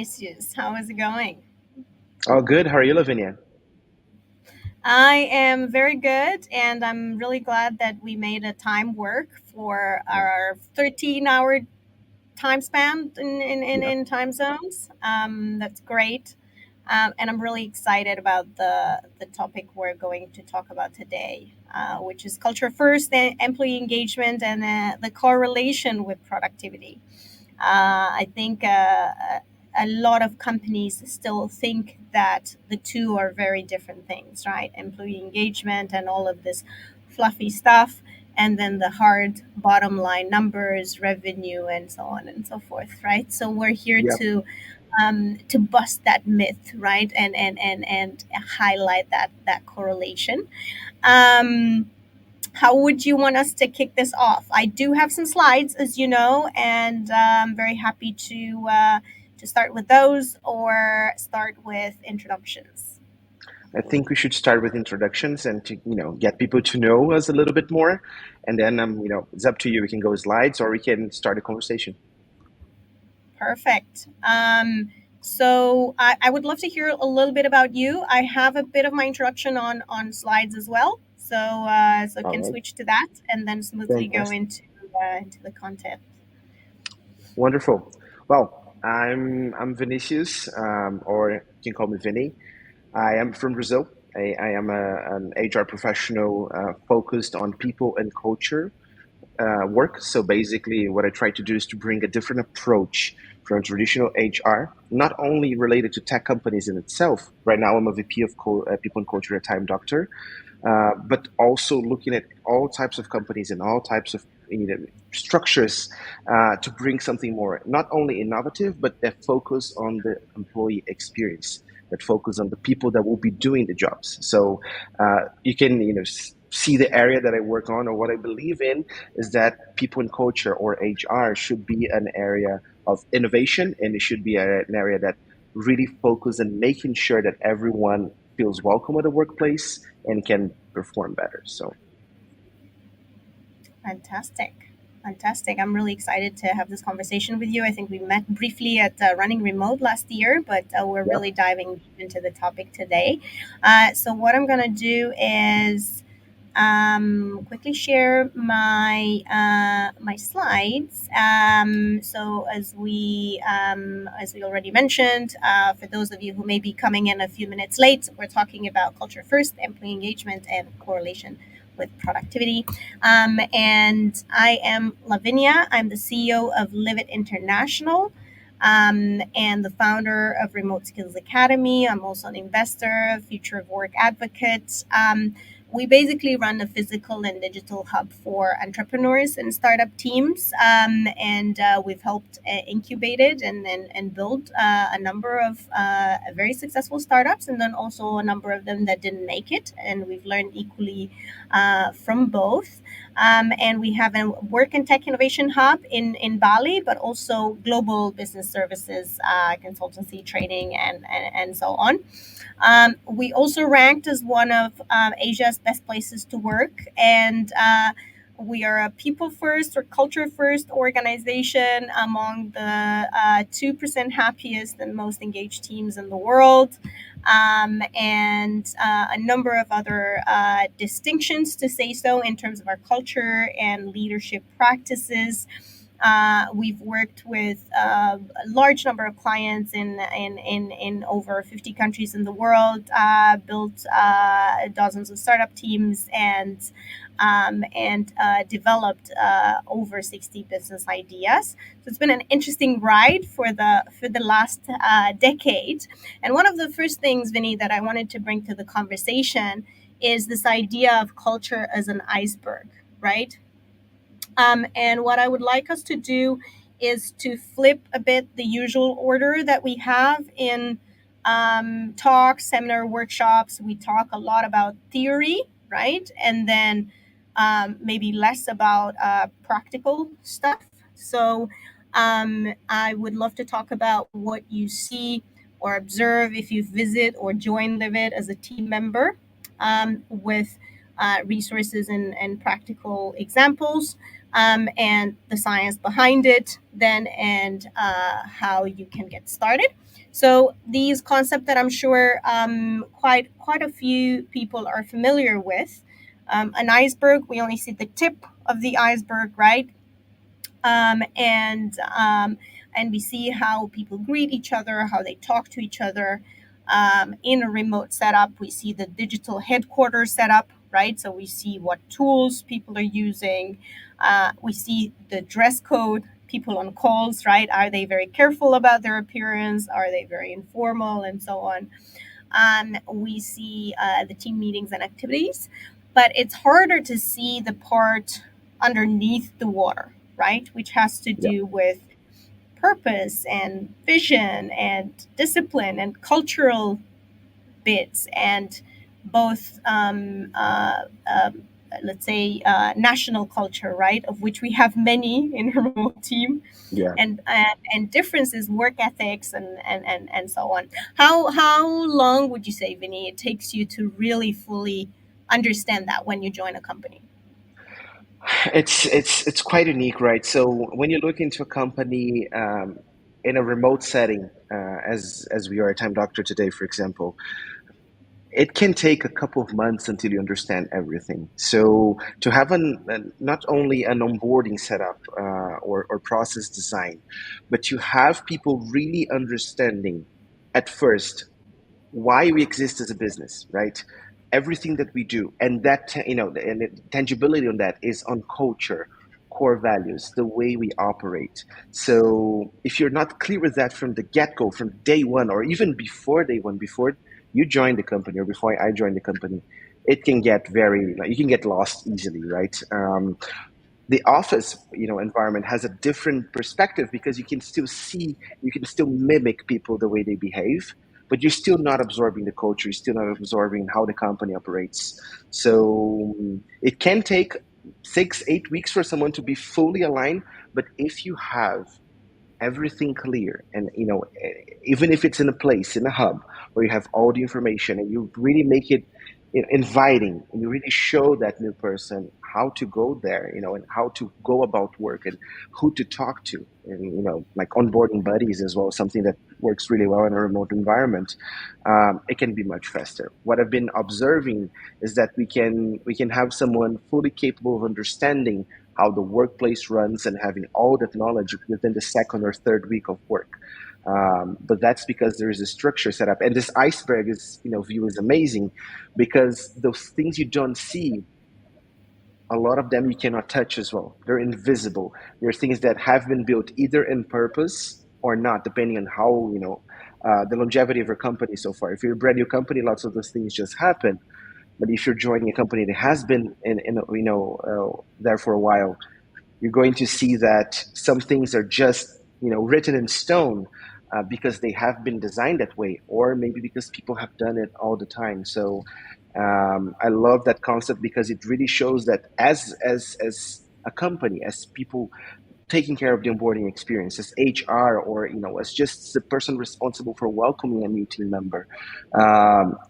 Vinicius. How is it going? Oh, good. How are you, Lavinia? I am very good, and I'm really glad that we made a time work for Yeah. our 13-hour time span Yeah. in time zones. That's great. And I'm really excited about the topic we're going to talk about today, which is culture first, employee engagement, and the correlation with productivity. I think a lot of companies still think that the two are very different things, right? Employee engagement and all of this fluffy stuff, and then the hard bottom line numbers, revenue, and so on and so forth, right? So we're here Yeah. to bust that myth, right, and highlight that correlation. Um, how would you want us to kick this off? I do have some slides, as you know, and I'm very happy to start with those or start with introductions. I think we should start with introductions and to, get people to know us a little bit more. And then, it's up to you. We can go slides or we can start a conversation. Perfect. So I would love to hear a little bit about you. I have a bit of my introduction on slides as well, so I All can right. switch to that and then smoothly go Fantastic. into the content. Wonderful. Well, I'm Vinicius, or you can call me Vinny. I am from Brazil. I am an HR professional focused on people and culture work. So basically, what I try to do is to bring a different approach from traditional HR, not only related to tech companies in itself. Right now, I'm a VP of People and Culture at Time Doctor, but also looking at all types of companies and all types of structures to bring something more, not only innovative, but that focus on the employee experience, that focus on the people that will be doing the jobs. So you can, see the area that I work on or what I believe in is that people in culture or HR should be an area of innovation, and it should be an area that really focus on making sure that everyone feels welcome at the workplace and can perform better. So, Fantastic. Fantastic. I'm really excited to have this conversation with you. I think we met briefly at Running Remote last year, but we're yeah. really diving deep into the topic today. So, what I'm going to do is quickly share my slides. So, as we already mentioned, for those of you who may be coming in a few minutes late, we're talking about culture first, employee engagement, and correlation with productivity. And I am Lavinia. I'm the CEO of Livit International. And the founder of Remote Skills Academy. I'm also an investor, future of work advocate. We basically run a physical and digital hub for entrepreneurs and startup teams. And we've helped incubated and build a number of very successful startups, and then also a number of them that didn't make it. And we've learned equally from both. And we have a work and tech innovation hub in Bali, but also global business services, consultancy, training, and so on. We also ranked as one of Asia's best places to work, and we are a people first or culture first organization among the 2% happiest and most engaged teams in the world, and a number of other distinctions to say so in terms of our culture and leadership practices. We've worked with a large number of clients in over 50 countries in the world, built dozens of startup teams, and developed over 60 business ideas. So it's been an interesting ride for the last decade. And one of the first things, Vinny, that I wanted to bring to the conversation is this idea of culture as an iceberg, right? And what I would like us to do is to flip a bit the usual order that we have in talks, seminar, workshops. We talk a lot about theory, right? And then maybe less about practical stuff. So I would love to talk about what you see or observe if you visit or join Livid as a team member, with resources and practical examples. and the science behind it, then, and how you can get started. So these concepts that I'm sure quite a few people are familiar with. An iceberg, we only see the tip of the iceberg, right? um, and um, and we see how people greet each other, how they talk to each other. In a remote setup, we see the digital headquarters setup, right? So we see what tools people are using. We see the dress code. People on calls, right? Are they very careful about their appearance? Are they very informal, and so on? We see the team meetings and activities, but it's harder to see the part underneath the water, right? Which has to Yeah, do with purpose and vision and discipline and cultural bits, and both let's say national culture, right, of which we have many in a remote team, yeah. and differences, work ethics, and so on. How long would you say, Vinny, it takes you to really fully understand that when you join a company? It's quite unique, right? So when you look into a company in a remote setting, as we are at Time Doctor today, for example, it can take a couple of months until you understand everything. So to have not only an onboarding setup or process design, but you have people really understanding at first why we exist as a business, right? Everything that we do, and that and the tangibility on that is on culture, core values, the way we operate. So if you're not clear with that from the get-go, from day one, or even before day one, before you join the company or before I joined the company, it can get very, like, you can get lost easily, right? The office environment has a different perspective because you can still see, you can still mimic people the way they behave, but you're still not absorbing the culture, you're still not absorbing how the company operates. So it can take 6 8 weeks for someone to be fully aligned, but if you have everything clear, and even if it's in a place, in a hub where you have all the information and you really make it inviting, and you really show that new person how to go there, and how to go about work, and who to talk to, and like onboarding buddies as well, something that works really well in a remote environment. It can be much faster. What I've been observing is that we can have someone fully capable of understanding how the workplace runs and having all that knowledge within the second or third week of work. But that's because there is a structure set up, and this iceberg is view is amazing, because those things you don't see, a lot of them you cannot touch as well. They're invisible. There are things that have been built either in purpose or not, depending on how the longevity of your company so far. If you're a brand new company, lots of those things just happen. But if you're joining a company that has been there for a while, you're going to see that some things are just written in stone, because they have been designed that way, or maybe because people have done it all the time. So I love that concept because it really shows that as a company, as people taking care of the onboarding experience, as HR, or as just the person responsible for welcoming a new team member,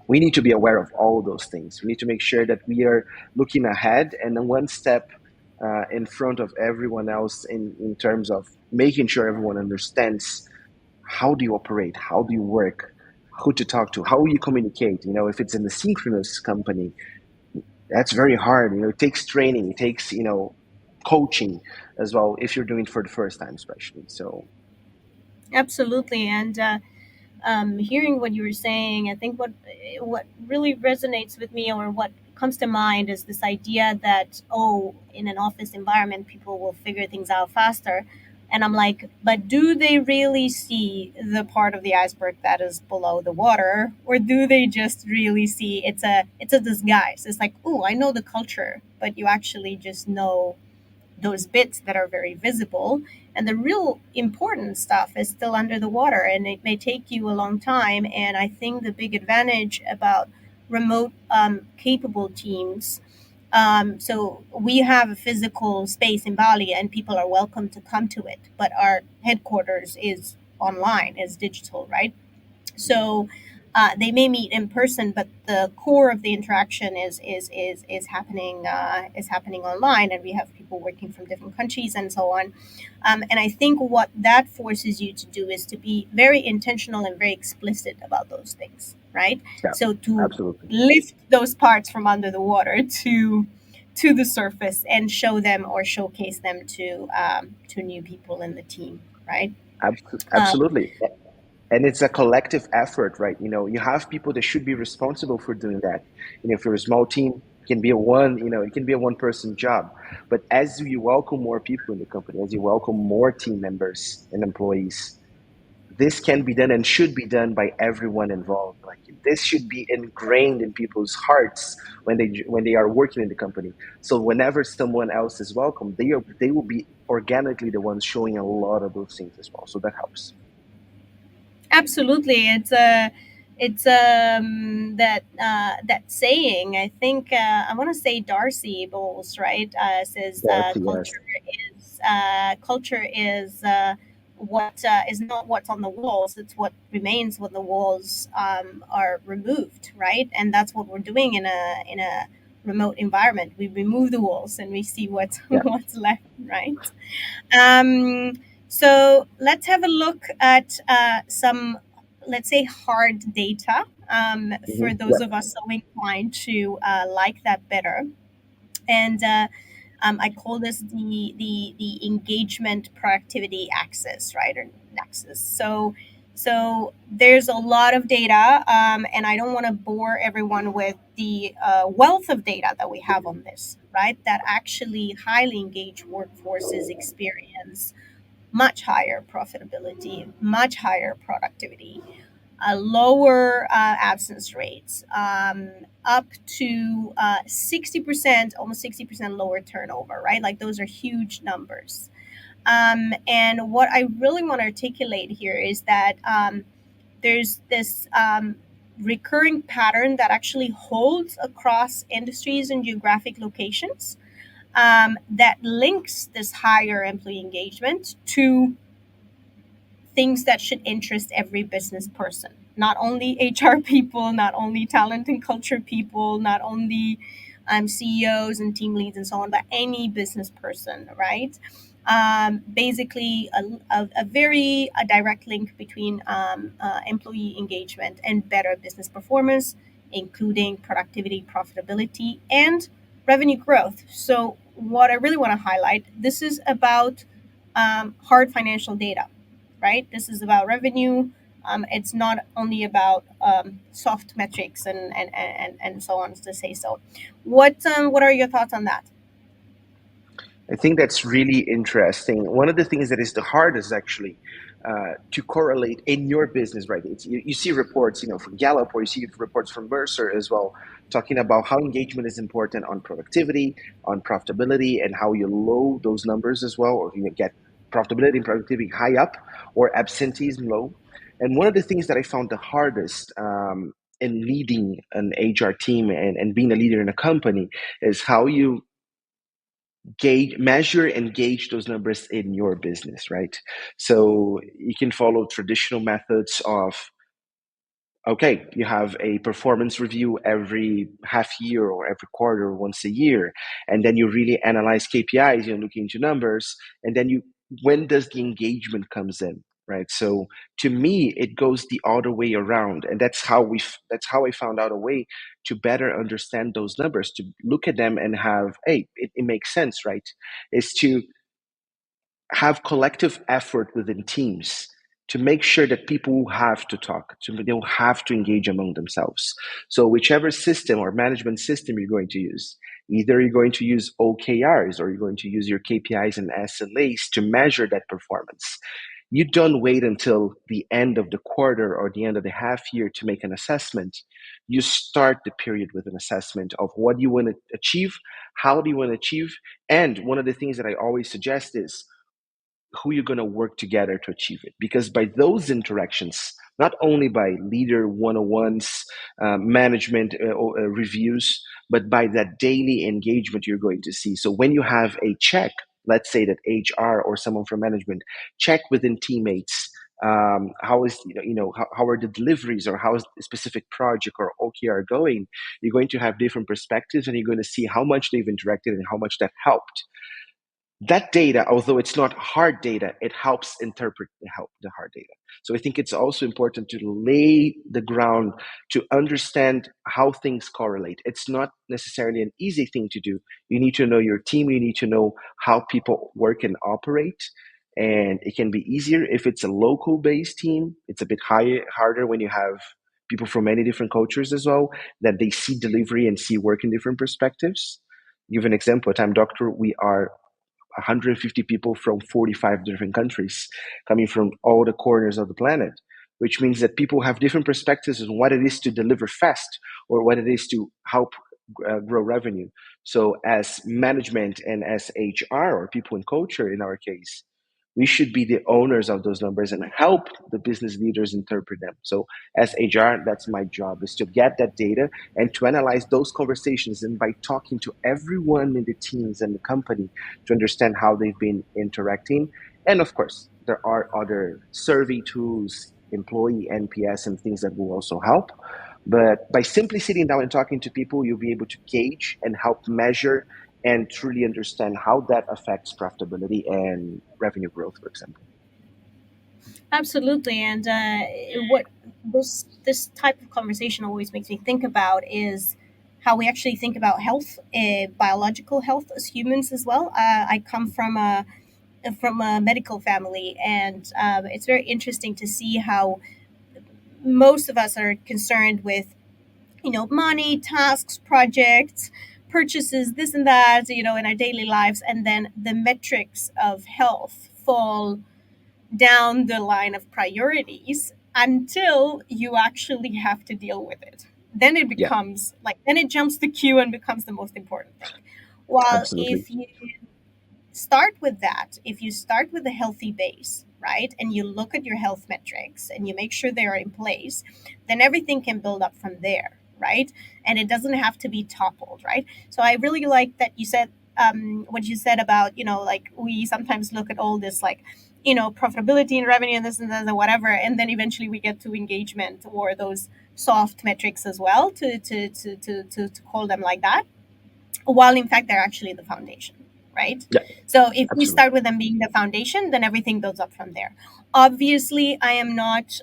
we need to be aware of all those things. We need to make sure that we are looking ahead and then one step in front of everyone else, in terms of making sure everyone understands how do you operate, how do you work, who to talk to, how you communicate. If it's in a synchronous company, that's very hard. It takes training, it takes coaching as well, if you're doing it for the first time, especially. So Absolutely. And hearing what you were saying, I think what really resonates with me, or what comes to mind, is this idea that, oh, in an office environment, people will figure things out faster. And I'm like, but do they really see the part of the iceberg that is below the water, or do they just really see it's a disguise? It's like, oh, I know the culture, but you actually just know those bits that are very visible, and the real important stuff is still under the water, and it may take you a long time. And I think the big advantage about remote capable teams, so we have a physical space in Bali and people are welcome to come to it, but our headquarters is online, is digital, right? So they may meet in person, but the core of the interaction is happening online, and we have people working from different countries and so on. And I think what that forces you to do is to be very intentional and very explicit about those things, right? Yeah, So to absolutely. lift those parts from under the water to the surface and show them or showcase them to new people in the team, right? Um, Absolutely. And it's a collective effort, right? You have people that should be responsible for doing that. If you're a small team, it can be a one, it can be a one person job. But as you welcome more people in the company, as you welcome more team members and employees, this can be done and should be done by everyone involved. Like this should be ingrained in people's hearts when they are working in the company. So whenever someone else is welcome, they will be organically the ones showing a lot of those things as well. So that helps. Absolutely, it's that saying. I think I want to say Darcy Bowles, right? Says Yes, yes, culture is is not what's on the walls. It's what remains when the walls are removed, right? And that's what we're doing in a remote environment. We remove the walls and we see what's yeah. what's left, right? Um, so let's have a look at some, let's say, hard data for those Yeah. of us so inclined to like that better. And I call this the engagement productivity axis, right, or nexus. So there's a lot of data, and I don't want to bore everyone with the wealth of data that we have on this, right? That actually highly engaged workforces experience much higher profitability, much higher productivity, lower absence rates, up to 60%, almost 60% lower turnover, right? Like those are huge numbers. And what I really want to articulate here is that there's this recurring pattern that actually holds across industries and geographic locations, that links this higher employee engagement to things that should interest every business person, not only HR people, not only talent and culture people, not only CEOs and team leads and so on, but any business person, right? Basically, a very a direct link between employee engagement and better business performance, including productivity, profitability, and revenue growth. So, what I really want to highlight, this is about hard financial data, right? This is about revenue. It's not only about soft metrics and so on to say so. What are your thoughts on that? I think that's really interesting. One of the things that is the hardest actually to correlate in your business, right? You see reports, from Gallup, or you see reports from Mercer as well, talking about how engagement is important on productivity, on profitability, and how you low those numbers as well, or you get profitability and productivity high up, or absenteeism low. And one of the things that I found the hardest in leading an HR team and being a leader in a company is how you measure and gauge those numbers in your business, right? So you can follow traditional methods of, okay, you have a performance review every half year or every quarter or once a year, and then you really analyze KPIs, you look into numbers, and then when does the engagement comes in, right? So to me, it goes the other way around, and that's how I found out a way to better understand those numbers, to look at them and have, hey, it makes sense, right? Is to have collective effort within teams to make sure that people will have to talk, they'll have to engage among themselves. So whichever system or management system you're going to use, either you're going to use OKRs or you're going to use your KPIs and SLAs to measure that performance. You don't wait until the end of the quarter or the end of the half year to make an assessment. You start the period with an assessment of what you want to achieve, how do you want to achieve, and one of the things that I always suggest is who you're going to work together to achieve it. Because by those interactions, not only by leader one-on-ones, management reviews, but by that daily engagement you're going to see. So when you have a check, let's say that HR or someone from management check within teammates how is how are the deliveries, or how is a specific project or OKR going. You're going to have different perspectives, and you're going to see how much they've interacted and how much that helped. That data, although it's not hard data, it helps interpret the hard data. So I think it's also important to lay the ground to understand how things correlate. It's not necessarily an easy thing to do. You need to know your team, you need to know how people work and operate. And it can be easier if it's a local based team. It's a bit harder when you have people from many different cultures as well, that they see delivery and see work in different perspectives. Give an example. At Time Doctor, we are 150 people from 45 different countries coming from all the corners of the planet, which means that people have different perspectives on what it is to deliver fast or what it is to help grow revenue. So, as management and as HR or people in culture, in our case, we should be the owners of those numbers and help the business leaders interpret them. So, as HR, that's my job, is to get that data and to analyze those conversations. And by talking to everyone in the teams and the company to understand how they've been interacting. And of course, there are other survey tools, employee NPS, and things that will also help. But by simply sitting down and talking to people, you'll be able to gauge and help measure and truly understand how that affects profitability and revenue growth, for example. Absolutely, and what this type of conversation always makes me think about is how we actually think about health, biological health as humans as well. I come from a medical family, and it's very interesting to see how most of us are concerned with money, tasks, projects, purchases, this and that, in our daily lives, and then the metrics of health fall down the line of priorities until you actually have to deal with it. Then it Yeah, becomes like, then it jumps the queue and becomes the most important thing. While absolutely. if you start with that, if you start with a healthy base, right, and you look at your health metrics and you make sure they are in place, then everything can build up from there, right? And it doesn't have to be toppled, right? So I really like that you said, what you said about, like, we sometimes look at all this, like, profitability and revenue and this and that and whatever, and then eventually we get to engagement or those soft metrics as well, to call them like that, while in fact they're actually the foundation, right? Yeah, So if we absolutely. start with them being the foundation, then everything builds up from there. Obviously, I am not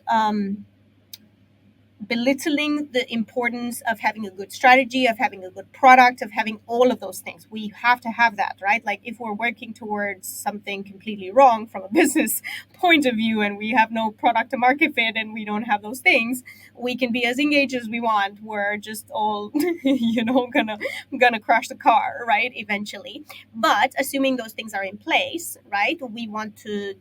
belittling the importance of having a good strategy, of having a good product, of having all of those things. We have to have that, right? Like, if we're working towards something completely wrong from a business point of view and we have no product to market fit and we don't have those things, we can be as engaged as we want. We're just all, gonna crash the car, right? Eventually. But assuming those things are in place, right? We want to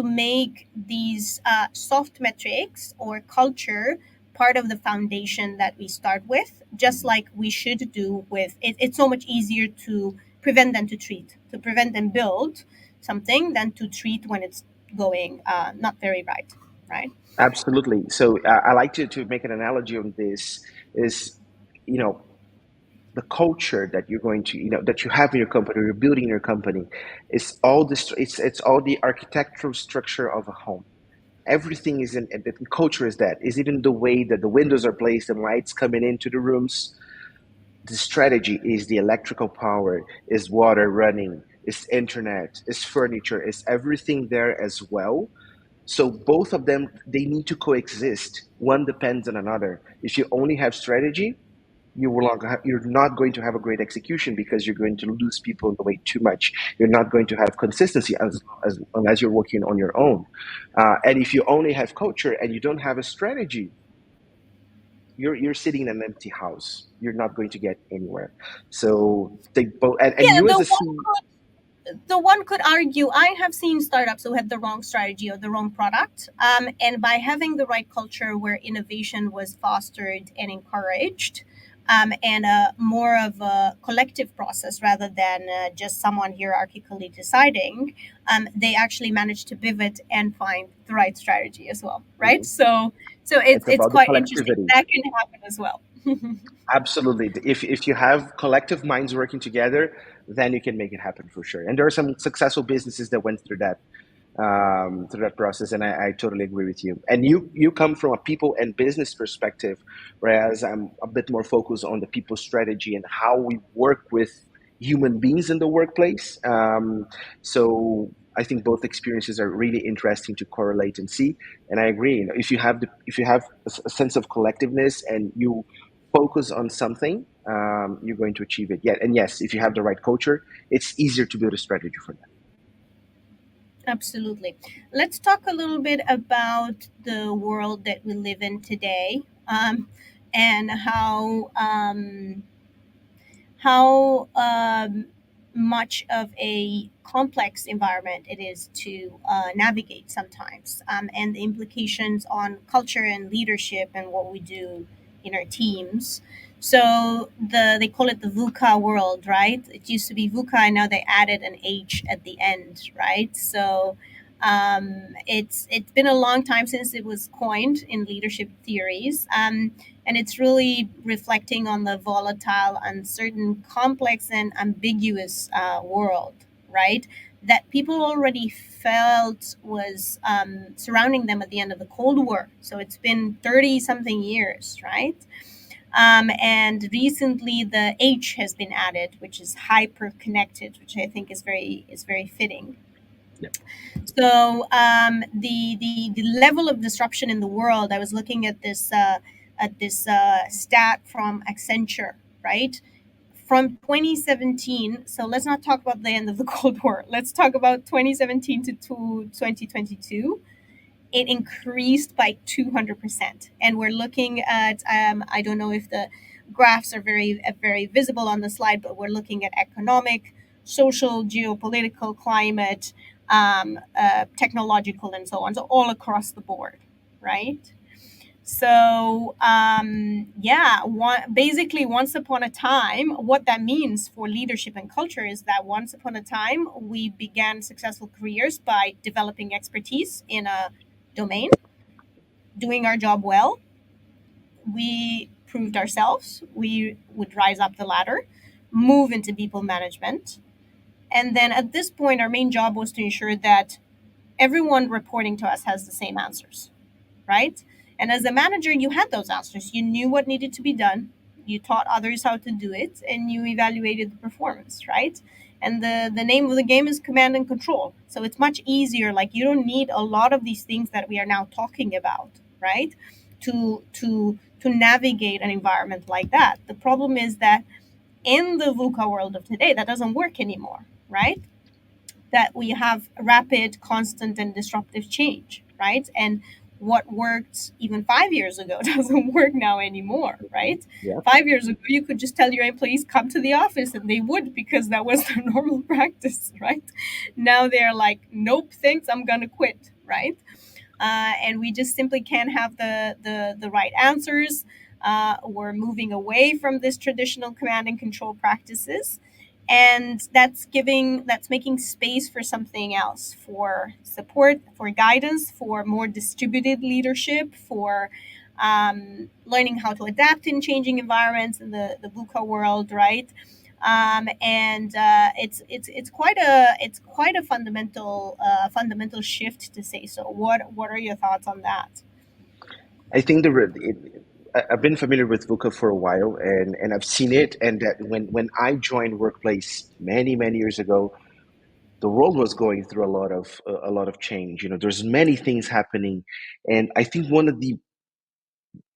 make these soft metrics or culture part of the foundation that we start with, just like we should do with it. It's so much easier to prevent than to treat, to prevent and build something than to treat when it's going not very right, right? Absolutely. So I like to make an analogy on this is, you know, the culture that you're going to, that you have in your company, or you're building in your company, is all this. It's all the architectural structure of a home. Everything is in the culture is that is even the way that the windows are placed and lights coming into the rooms. The strategy is the electrical power, is water running, is internet, is furniture, is everything there as well. So both of them, they need to coexist. One depends on another. If you only have strategy, you're not going to have a great execution because you're going to lose people in the way too much. You're not going to have consistency unless you're working on your own. And if you only have culture and you don't have a strategy, you're sitting in an empty house. You're not going to get anywhere. So they both, and Yeah, you as a C. the one could argue, I have seen startups who had the wrong strategy or the wrong product, and by having the right culture where innovation was fostered and encouraged, and more of a collective process rather than just someone hierarchically deciding, they actually managed to pivot and find the right strategy as well, right? Mhm. So It's it's about the quite interesting. collectivity. That can happen as well. Absolutely. If you have collective minds working together, then you can make it happen for sure. And there are some successful businesses that went through that. through that process, and I totally agree with you. And you come from a people and business perspective, whereas I'm a bit more focused on the people strategy and how we work with human beings in the workplace. So I think both experiences are really interesting to correlate and see. And I agree. You know, if you have a sense of collectiveness and you focus on something, you're going to achieve it. Yeah, and yes, if you have the right culture, it's easier to build a strategy for that. Absolutely. Let's talk a little bit about the world that we live in today, and how much of a complex environment it is to navigate sometimes, and the implications on culture and leadership and what we do in our teams. So they call it the VUCA world, right? It used to be VUCA, and now they added an H at the end, right? So it's been a long time since it was coined in leadership theories. And it's really reflecting on the volatile, uncertain, complex, and ambiguous world, right? That people already felt was surrounding them at the end of the Cold War. So it's been 30 something years, right? And recently the H has been added, which is hyper connected, which I think is very fitting. Yeah. So the level of disruption in the world. I was looking at this stat from Accenture, right? From 2017. So let's not talk about the end of the Cold War. Let's talk about 2017 to 2022. It increased by 200%, and we're looking at I don't know if the graphs are very visible on the slide, but we're looking at economic, social, geopolitical, climate, technological, and so on, so all across the board, right? So yeah, basically, once upon a time, what that means for leadership and culture is that once upon a time we began successful careers by developing expertise in a domain, doing our job well. We proved ourselves. We would rise up the ladder, move into people management. And then at this point, our main job was to ensure that everyone reporting to us has the same answers, right? And as a manager, you had those answers. You knew what needed to be done. You taught others how to do it, and you evaluated the performance, right? And the name of the game is command and control. So it's much easier. Like, you don't need a lot of these things that we are now talking about, right? To navigate an environment like that. The problem is that in the VUCA world of today, that doesn't work anymore, right? That we have rapid, constant, and disruptive change, right? And what worked even 5 years ago doesn't work now anymore, right? Yeah. 5 years ago, you could just tell your employees, come to the office, and they would, because that was their normal practice, right? Now they're like, nope, thanks, I'm gonna quit, right? And we just simply can't have the right answers. We're moving away from this traditional command and control practices, and that's making space for something else, for support, for guidance, for more distributed leadership, for learning how to adapt in changing environments in the VUCA world, right? And it's quite a fundamental shift, to say so. What are your thoughts on that? I think I've been familiar with VUCA for a while, and I've seen it. And that when I joined workplace many years ago, the world was going through a lot of change. You know, there's many things happening, and I think one of the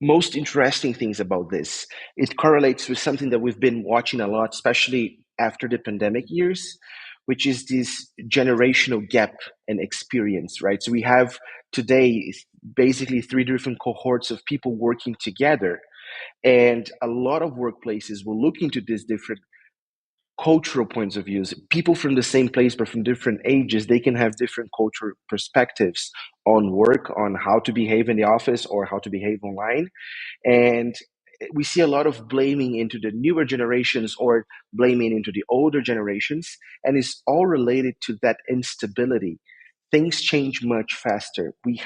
most interesting things about this, it correlates with something that we've been watching a lot, especially after the pandemic years, which is this generational gap and experience, right? So we have today basically three different cohorts of people working together, and a lot of workplaces will look into these different cultural points of views. People from the same place but from different ages, they can have different cultural perspectives on work, on how to behave in the office or how to behave online. And we see a lot of blaming into the newer generations or blaming into the older generations, and it's all related to that instability. Things change much faster. We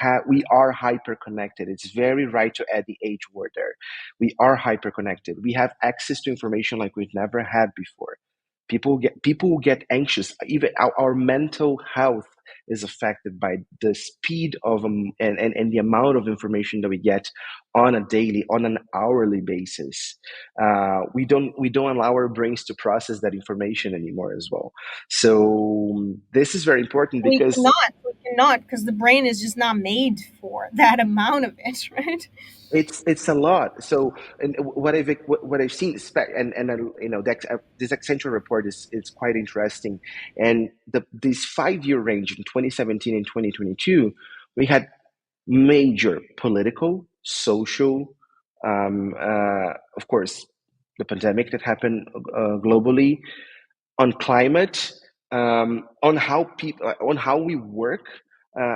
are hyper connected. It's very right to add the H word there. We are hyper connected. We have access to information like we've never had before. People get anxious. Even our mental health is affected by the speed of and the amount of information that we get on a daily, on an hourly basis. We don't allow our brains to process that information anymore as well. So this is very important because We cannot, because the brain is just not made for that amount of it, right? it's a lot. So, and what I've seen, and this Accenture report is quite interesting. And this 5 year range in 2017 and 2022, we had major political, social, of course, the pandemic that happened globally, on climate, on how people, on how we work,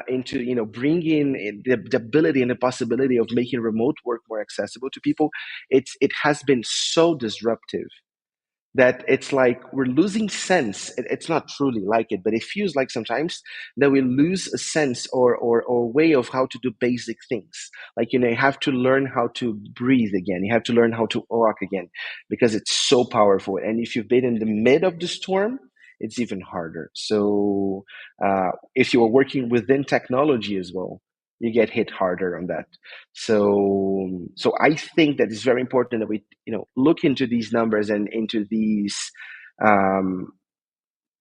into bringing the ability and the possibility of making remote work more accessible to people. It has been so disruptive that it's like we're losing sense. It's not truly like it, but it feels like sometimes that we lose a sense or way of how to do basic things. Like, you have to learn how to breathe again. You have to learn how to walk again because it's so powerful. And if you've been in the mid of the storm, it's even harder. So if you are working within technology as well, you get hit harder on that. So I think that it's very important that we look into these numbers and into these, um,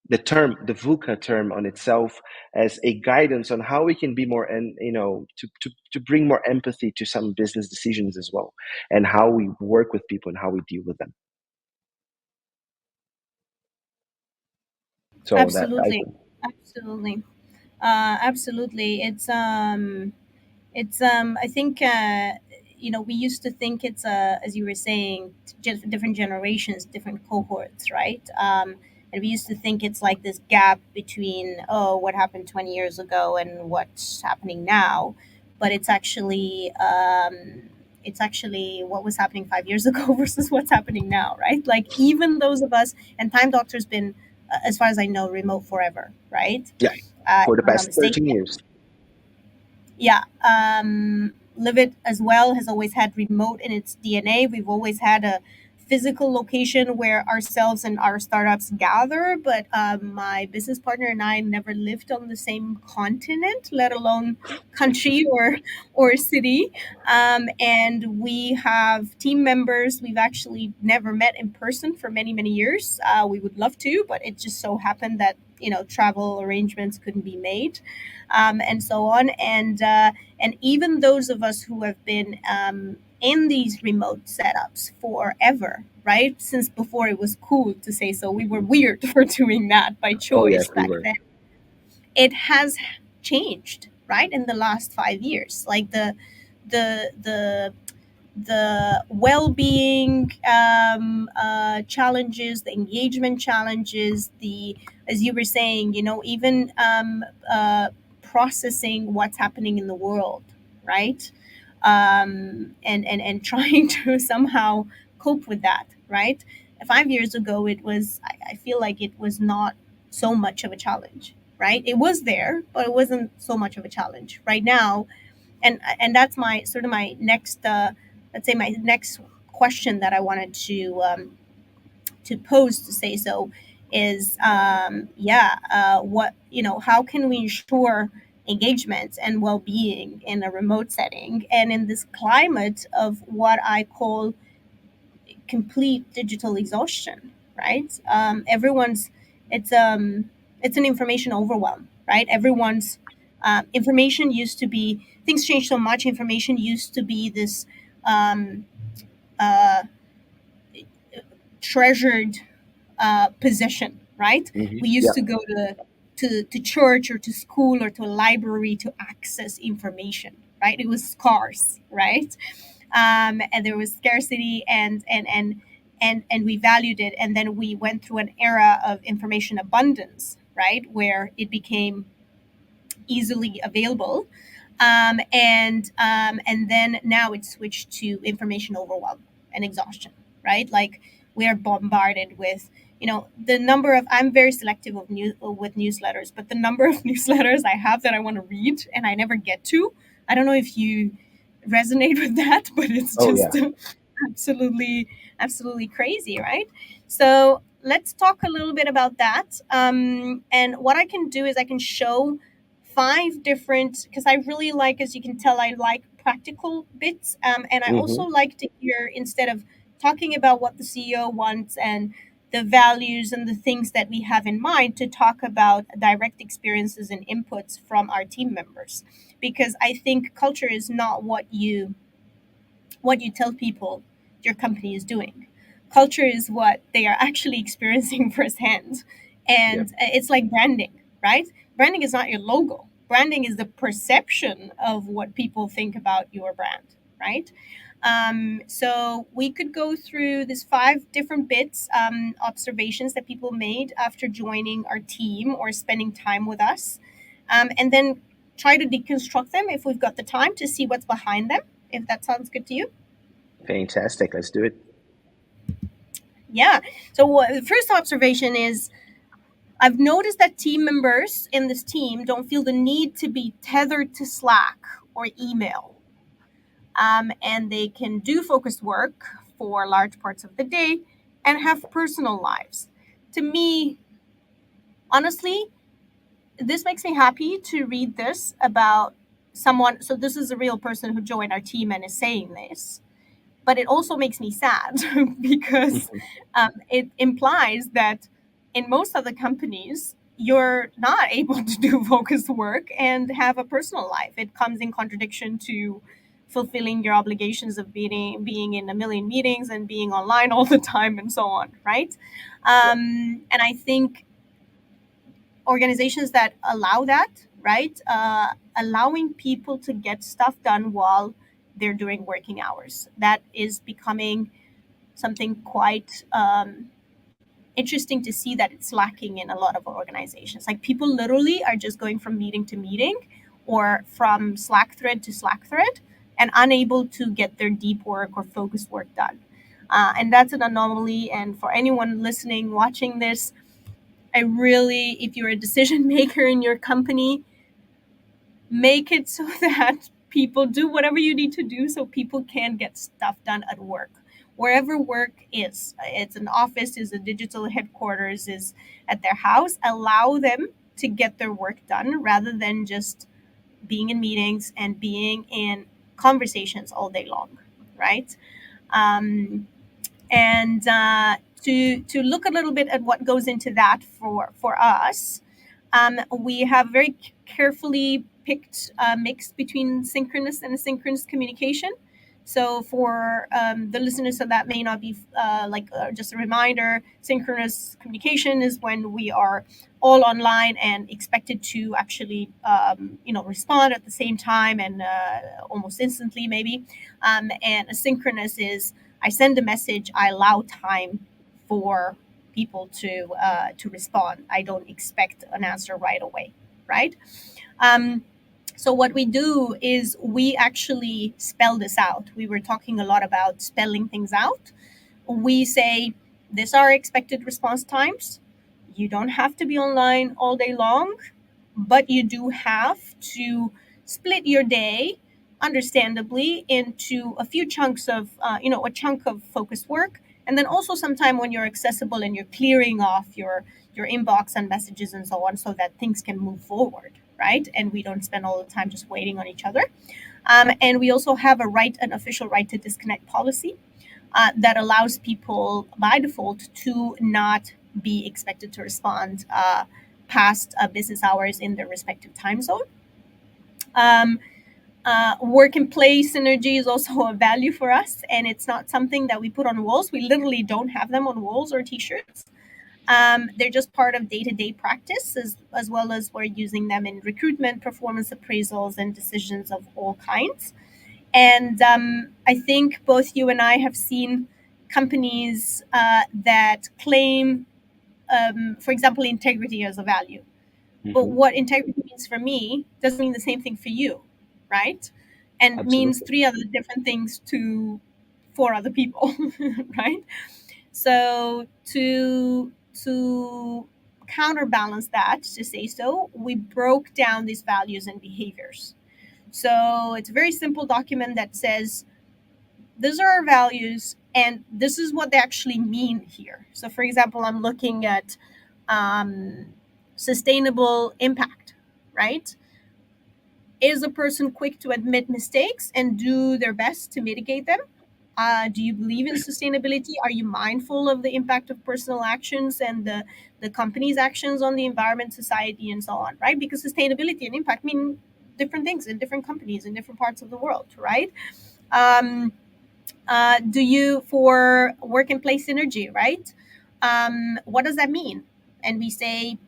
the VUCA term on itself, as a guidance on how we can be more, and to bring more empathy to some business decisions as well, and how we work with people and how we deal with them. So that I Absolutely, think. absolutely, absolutely. I think we used to think it's as you were saying, just different generations, different cohorts, right? And we used to think it's like this gap between, oh, what happened 20 years ago and what's happening now, but it's actually what was happening 5 years ago versus what's happening now, right? Like even those of us, and Time Doctor's been, as far as I know, remote forever, right? Yeah, for If the I'm not past mistaken. 13 years. Yeah. Livit as well has always had remote in its DNA. We've always had a physical location where ourselves and our startups gather, but my business partner and I never lived on the same continent, let alone country or city. And we have team members we've actually never met in person for many many years. We would love to, but it just so happened that travel arrangements couldn't be made, and so on. And even those of us who have been in these remote setups forever, right? Since before it was cool to say so, we were weird for doing that by Oh yes, choice we back were. then. It has changed, right, in the last 5 years. Like the well-being challenges, the engagement challenges, the, as you were saying, even processing what's happening in the world, right? And trying to somehow cope with that, right? 5 years ago, I feel like it was not so much of a challenge, right? It was there, but it wasn't so much of a challenge. Right now, and that's my sort of my next let's say my next question that I wanted to pose, to say so, is what how can we ensure engagement and well-being in a remote setting and in this climate of what I call complete digital exhaustion, right? Everyone's it's it's an information overwhelm, right? Everyone's information used to be, things change so much. Information used to be this um, uh, treasured possession, right? We used Yeah. to go to church or to school or to a library to access information, right? It was scarce, right? And there was scarcity, and we valued it. And then we went through an era of information abundance, right, where it became easily available, and then now it's switched to information overwhelm and exhaustion, right? Like we are bombarded with, the number of, I'm very selective with newsletters, but the number of newsletters I have that I want to read and I never get to. I don't know if you resonate with that, but it's Oh just yeah. absolutely absolutely crazy, right? So let's talk a little bit about that. And what I can do is I can show five different, because I really like, as you can tell, I like practical bits. And I also Hmm. like to hear, instead of talking about what the CEO wants and the values and the things that we have in mind, to talk about direct experiences and inputs from our team members. Because I think culture is not what you tell people your company is doing. Culture is what they are actually experiencing firsthand. Yeah. And it's like branding, right? Branding is not your logo. Branding is the perception of what people think about your brand, right? So we could go through these five different bits, observations that people made after joining our team or spending time with us, and then try to deconstruct them if we've got the time to see what's behind them, if that sounds good to you. Fantastic. Let's do it. Yeah. So the first observation is I've noticed that team members in this team don't feel the need to be tethered to Slack or email. And they can do focused work for large parts of the day and have personal lives. To me, honestly, this makes me happy to read this about someone. So, this is a real person who joined our team and is saying this, but it also makes me sad because Mhm. it implies that in most other companies you're not able to do focused work and have a personal life. It comes in contradiction to fulfilling your obligations of being in a million meetings and being online all the time and so on, right? Yeah. And I think organizations that allow that, right, allowing people to get stuff done while they're doing working hours, that is becoming something quite interesting to see, that it's lacking in a lot of organizations. Like, people literally are just going from meeting to meeting or from Slack thread to Slack thread and unable to get their deep work or focused work done. And that's an anomaly. And for anyone listening, watching this, I really, if you're a decision maker in your company, make it so that people do whatever you need to do so people can get stuff done at work, wherever work is. It's an office, is a digital headquarters, is at their house. Allow them to get their work done rather than just being in meetings and being in conversations all day long, right? um, and to look a little bit at what goes into that for us, we have very carefully picked a mix between synchronous and asynchronous communication. So for the listeners, so that may not be just a reminder, synchronous communication is when we are all online and expected to actually respond at the same time and almost instantly maybe. And asynchronous is I send a message, I allow time for people to respond. I don't expect an answer right away, right? Um, so what we do is we actually spell this out. We were talking a lot about spelling things out. We say these are expected response times. You don't have to be online all day long, but you do have to split your day, understandably, into a few chunks of a chunk of focused work, and then also sometime when you're accessible and you're clearing off your inbox and messages and so on, so that things can move forward, right? And we don't spend all the time just waiting on each other. And we also have an official right to disconnect policy that allows people by default to not be expected to respond past business hours in their respective time zone. Um, Work and play synergy is also a value for us, and it's not something that we put on walls. We literally don't have them on walls or t-shirts. They're just part of day-to-day practice, as well as we're using them in recruitment, performance appraisals, and decisions of all kinds. And I think both you and I have seen companies that claim, for example, integrity as a value. But Hmm. what integrity means for me doesn't mean the same thing for you, right? And means Absolutely. three other different things to four other people, right? So to counterbalance that, to say so, we broke down these values and behaviors. So it's a very simple document that says these are our values. And this is what they actually mean here. So, for example, I'm looking at um, sustainable impact, right? Is a person quick to admit mistakes and do their best to mitigate them? Do you believe in sustainability? Are you mindful of the impact of personal actions and the company's actions on the environment, society, and so on, right? Because sustainability and impact mean different things in different companies in different parts of the world, right? Um, do you for work and play synergy, right? What does that mean? And we say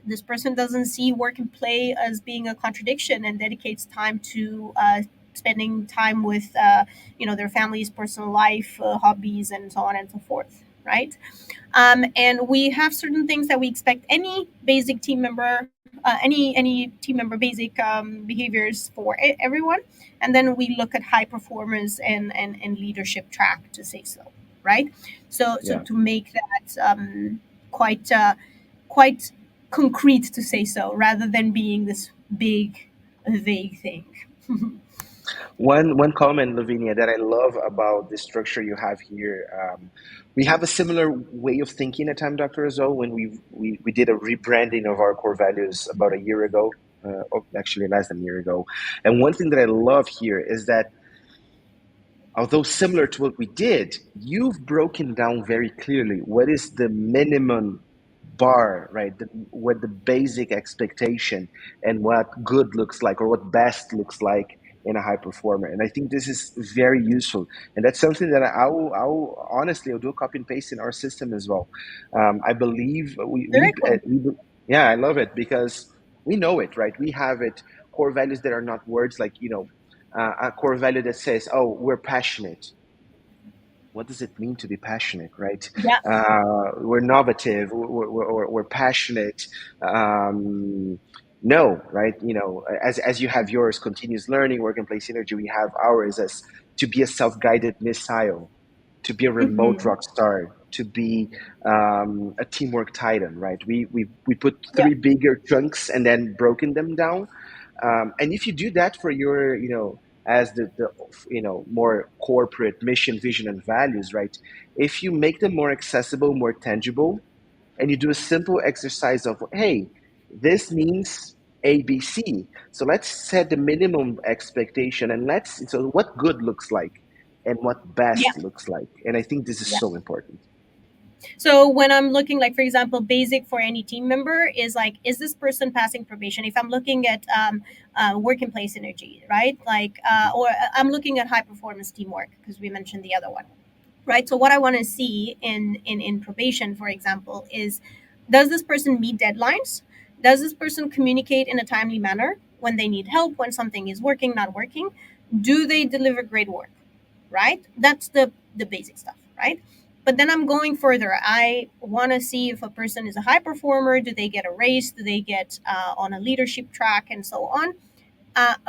this person doesn't see work and play as being a contradiction and dedicates time to spending time with their family's personal life, hobbies, and so on and so forth, right? And we have certain things that we expect any basic team member, any team member basic behaviors for everyone, and then we look at high performance and leadership track to say so, right? So Yeah. to make that quite quite concrete to say so, rather than being this big vague thing. One comment, Lavinia, that I love about the structure you have here. We have a similar way of thinking at Time Doctor as well. When we did a rebranding of our core values about a year ago, or actually less than a year ago. And one thing that I love here is that although similar to what we did, you've broken down very clearly what is the minimum bar, right? What the basic expectation and what good looks like or what best looks like in a high performer. And I think this is very useful. And that's something that I'll honestly, I'll do a copy and paste in our system as well. I believe Very cool. yeah, I love it because we know it, right? We have it, core values that are not words like, a core value that says, "Oh, we're passionate." What does it mean to be passionate, right? Yeah. We're innovative. We're passionate. Um, no, right? As you have yours, continuous learning, work and play synergy. We have ours as to be a self-guided missile, to be a remote Hmm. rock star, to be a teamwork titan, right? We put Yeah. three bigger chunks and then broken them down. And if you do that for your, as the more corporate mission, vision, and values, right? If you make them more accessible, more tangible, and you do a simple exercise of, hey, this means ABC. So let's set the minimum expectation and so what good looks like and what Yeah. best looks like. And I think this is Yeah. so important. So when I'm looking, like for example, basic for any team member is like, is this person passing probation? If I'm looking at work and play synergy, right? Like, or I'm looking at high performance teamwork because we mentioned the other one, right? So what I want to see in probation, for example, is does this person meet deadlines? Does this person communicate in a timely manner when they need help, when something is working, not working? Do they deliver great work? Right? That's the basic stuff, right? But then I'm going further. I want to see if a person is a high performer. Do they get a raise? Do they get on a leadership track and so on?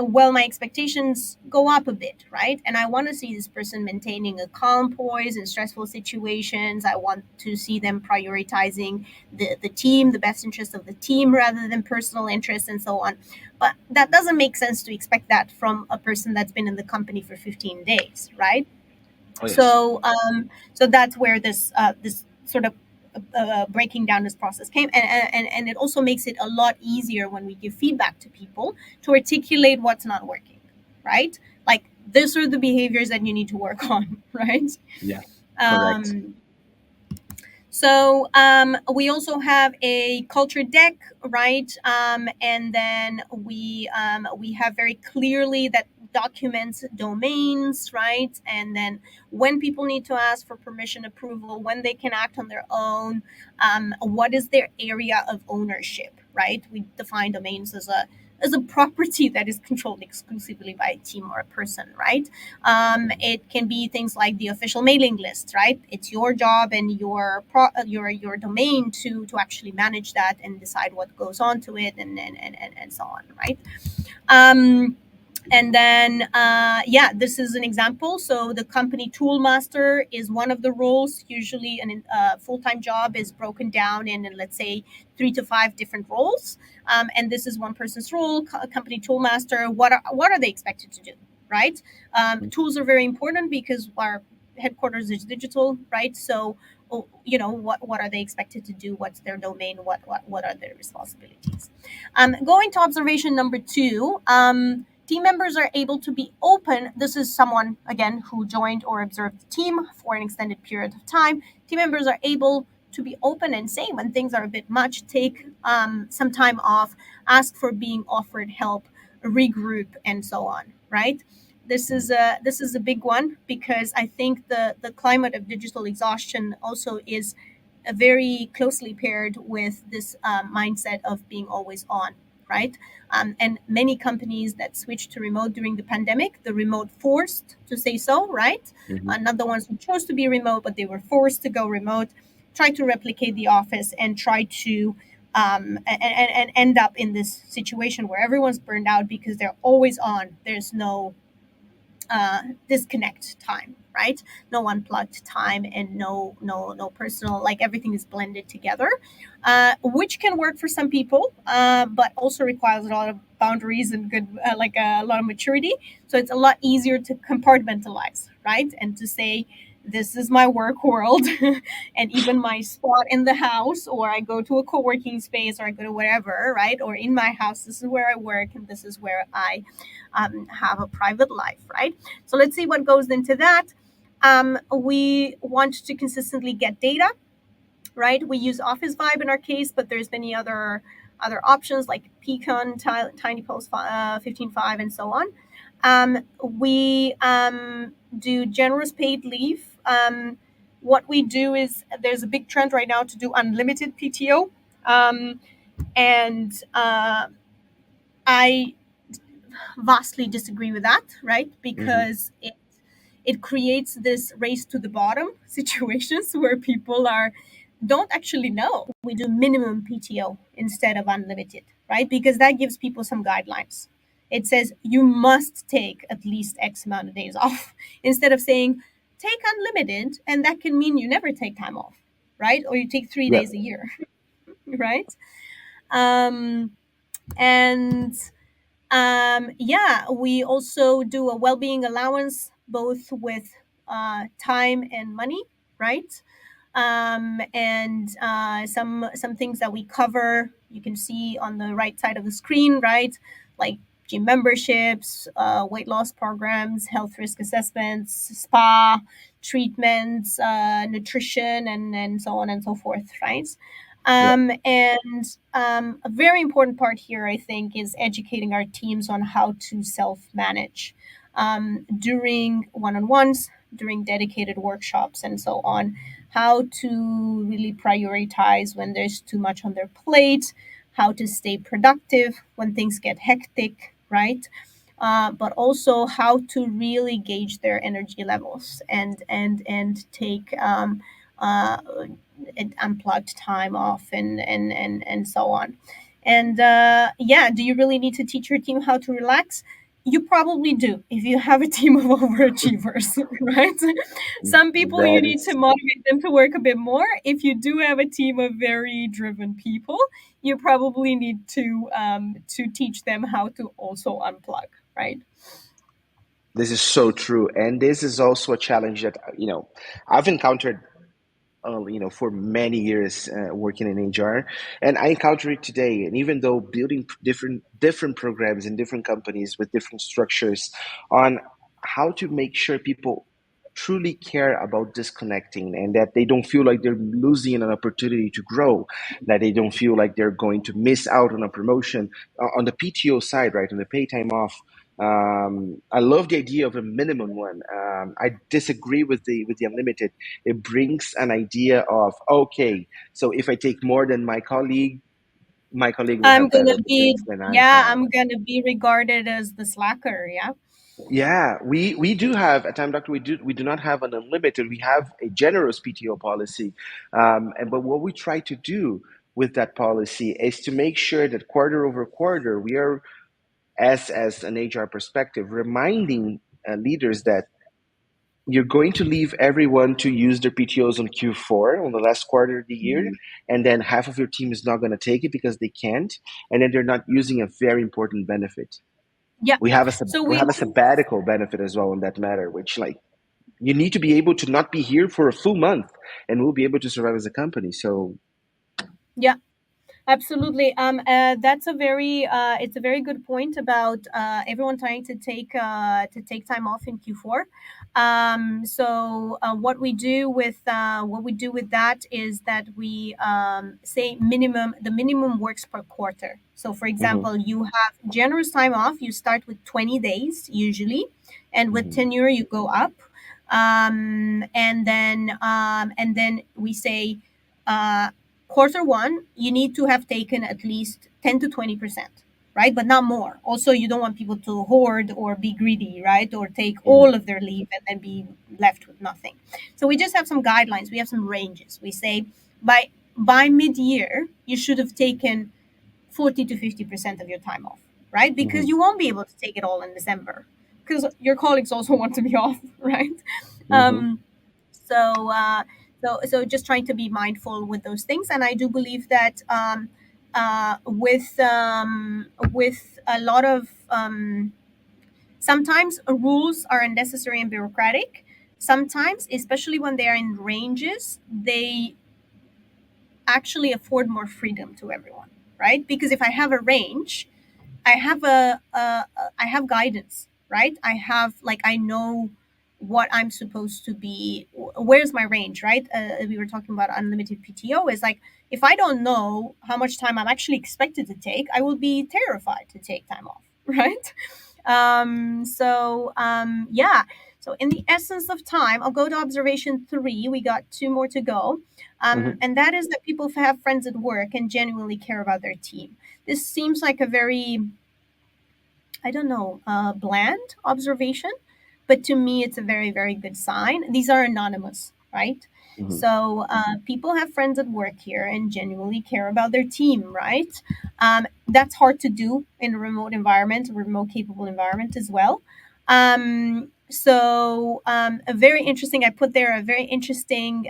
Well, my expectations go up a bit, right? And I want to see this person maintaining a calm poise in stressful situations. I want to see them prioritizing the team, the best interest of the team rather than personal interests and so on. But that doesn't make sense to expect that from a person that's been in the company for 15 days, right? Oh, yes. So that's where this sort of breaking down this process came, and it also makes it a lot easier when we give feedback to people to articulate what's not working, right? Like these are the behaviors that you need to work on, right? Yeah, correct. um, so we also have a culture deck, right? And then we have very clearly that documents domains, right? And then when people need to ask for permission approval, when they can act on their own, what is their area of ownership, right? We define domains as a property that is controlled exclusively by a team or a person, right? It can be things like the official mailing list, right? It's your job and your domain to actually manage that and decide what goes on to it and so on, right? Um, and then yeah, this is an example. So the company tool master is one of the roles. Usually a full-time job is broken down in, let's say, 3 to 5 different roles, and this is one person's role. Company tool master, what are they expected to do, right? Tools are very important because our headquarters is digital, right? So, what are they expected to do? What's their domain? What are their responsibilities? Going to observation number two. Team members are able to be open. This is someone, again, who joined or observed the team for an extended period of time. Team members are able to be open and say when things are a bit much, take some time off, ask for being offered help, regroup, and so on, right? This is a big one because I think the climate of digital exhaustion also is very closely paired with this mindset of being always on, right? And many companies that switched to remote during the pandemic, the remote forced to say so, right? Hmm. Not the ones who chose to be remote, but they were forced to go remote, try to replicate the office and try to and end up in this situation where everyone's burned out because they're always on. There's no disconnect time, right? No unplugged time and no personal, like everything is blended together, which can work for some people, but also requires a lot of boundaries and good like a lot of maturity. So it's a lot easier to compartmentalize, right? And to say this is my work world and even my spot in the house, or I go to a co-working space, or I go to whatever, right? Or in my house, this is where I work and this is where I have a private life, right? So let's see what goes into that. We want to consistently get data, right? We use Office Vibe in our case, but there's many other options like Pecan, Tiny Post 15.5, and so on. We do generous paid leave. What we do is there's a big trend right now to do unlimited PTO, and I vastly disagree with that, right? Hmm. Because it creates this race to the bottom situations where people are don't actually know. We do minimum PTO instead of unlimited, right? Because that gives people some guidelines. It says you must take at least X amount of days off instead of saying take unlimited, and that can mean you never take time off, right? Or you take three Yeah. days a year, right? Um, and yeah, we also do a well-being allowance, both with time and money, right? And some things that we cover, you can see on the right side of the screen, right? Like gym memberships, weight loss programs, health risk assessments, spa treatments, nutrition, and so on and so forth, right? Yeah. And a very important part here, I think, is educating our teams on how to self manage during one on ones, during dedicated workshops, and so on. How to really prioritize when there's too much on their plate, how to stay productive when things get hectic, right? But also how to really gauge their energy levels and take uh, unplugged time off and so on. And yeah, do you really need to teach your team how to relax? You probably do if you have a team of overachievers, right? Some people you That need to is motivate them to work a bit more. If you do have a team of very driven people, you probably need to teach them how to also unplug, right? this is so true, and this is also a challenge that I've encountered for many years working in HR, and I encounter it today. And even though building different programs in different companies with different structures on how to make sure people truly care about disconnecting and that they don't feel like they're losing an opportunity to grow, that they don't feel like they're going to miss out on a promotion on the PTO side, right, on the pay time off. I love the idea of a minimum one. I disagree with the unlimited. It brings an idea of, okay, so if I take more than my colleague will I'm have gonna better be benefits than I Yeah, have. I'm gonna be regarded as the slacker. Yeah. Yeah, we do have at Time Doctor. We do not have an unlimited. We have a generous PTO policy, and but what we try to do with that policy is to make sure that quarter over quarter we are, as an HR perspective, reminding leaders that you're going to leave everyone to use their PTOs on Q4 on the last quarter of the year, Mhm. and then half of your team is not going to take it because they can't, and then they're not using a very important benefit. Yeah. We have a So we we have a sabbatical benefit as well in that matter, which like you need to be able to not be here for a full month, and we'll be able to survive as a company. So Yeah. Absolutely. That's a very it's a very good point about everyone trying to take time off in Q4. What we do with that is that we say the minimum works per quarter. So, for mhm, example, you have generous time off. You start with 20 days usually, and with mhm, tenure you go up. And then we say. Uh, Quarter one, you need to have taken at least 10 to 20%, right? But not more. Also, you don't want people to hoard or be greedy, right? Or take mhm, all of their leave and then be left with nothing. So we just have some guidelines. We have some ranges. We say by mid-year, you should have taken 40 to 50% of your time off, right? Because mhm, you won't be able to take it all in December because your colleagues also want to be off, right? mhm, Um, so so just trying to be mindful with those things, and I do believe that with a lot of sometimes rules are unnecessary and bureaucratic. Sometimes, especially when they are in ranges, they actually afford more freedom to everyone, right? Because if I have a range, I have I have guidance, right? I have like I know what I'm supposed to be. Where's my range, right? We were talking about unlimited PTO. Is like if I don't know how much time I'm actually expected to take, I will be terrified to take time off, right? Yeah. So in the essence of time, I'll go to observation three. We got two more to go, mhm, and that is that people have friends at work and genuinely care about their team. This seems like a very, I don't know, bland observation, but to me, it's a very, very good sign. These are anonymous, right? mhm, So people have friends at work here and genuinely care about their team, right? That's hard to do in a remote environment, a remote capable environment as well. A very interesting, I put there a very interesting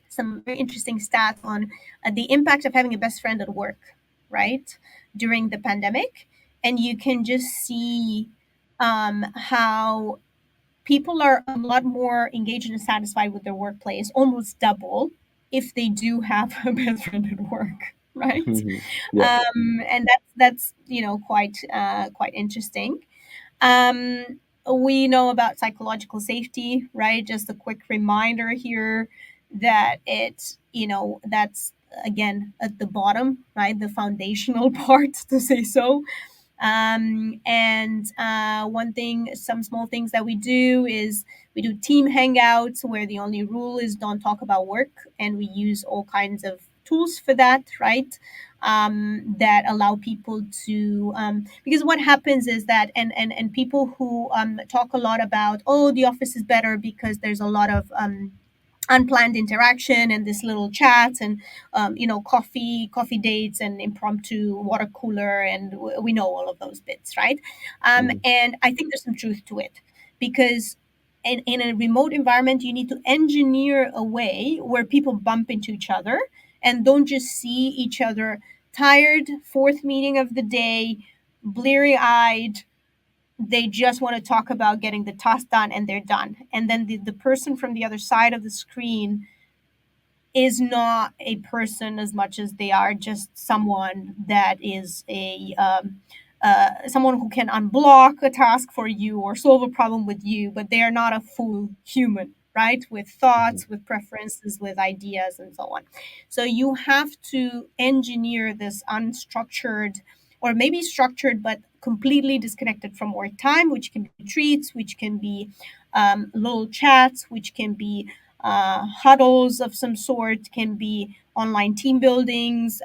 some very interesting stats on the impact of having a best friend at work, right, during the pandemic. And you can just see how people are a lot more engaged and satisfied with their workplace, almost double if they do have a best friend at work, right? mhm. Yeah. And that's quite quite interesting. We know about psychological safety, right? Just a quick reminder here that that's again at the bottom, right? The foundational part, to say so. And one thing, some small things that we do is we do team hangouts where the only rule is don't talk about work, and we use all kinds of tools for that, right? That allow people to because what happens is that and people who talk a lot about, oh, the office is better because there's a lot of unplanned interaction and this little chat and coffee dates and impromptu water cooler, and we know all of those bits, right? Mhm, And I think there's some truth to it, because in a remote environment you need to engineer a way where people bump into each other and don't just see each other tired, fourth meeting of the day, bleary eyed. They just want to talk about getting the task done and they're done. And then the person from the other side of the screen is not a person as much as they are just someone that is a someone who can unblock a task for you or solve a problem with you, but they are not a full human, right? With mhm, thoughts, with preferences, with ideas, and so on. So you have to engineer this unstructured, or maybe structured but completely disconnected from work time, which can be retreats, which can be little chats, which can be huddles of some sort, can be online team buildings,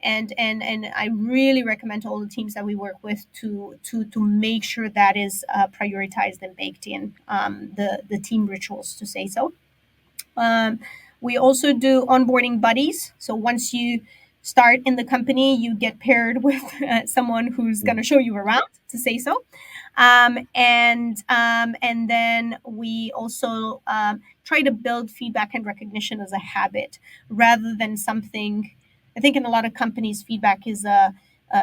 and I really recommend to all the teams that we work with to make sure that is prioritized and baked in the team rituals, to say so. Um, we also do onboarding buddies. So once you start in the company, you get paired with someone who's going mhm, to show you around, to say so. And then we also try to build feedback and recognition as a habit rather than something. I think in a lot of companies, feedback is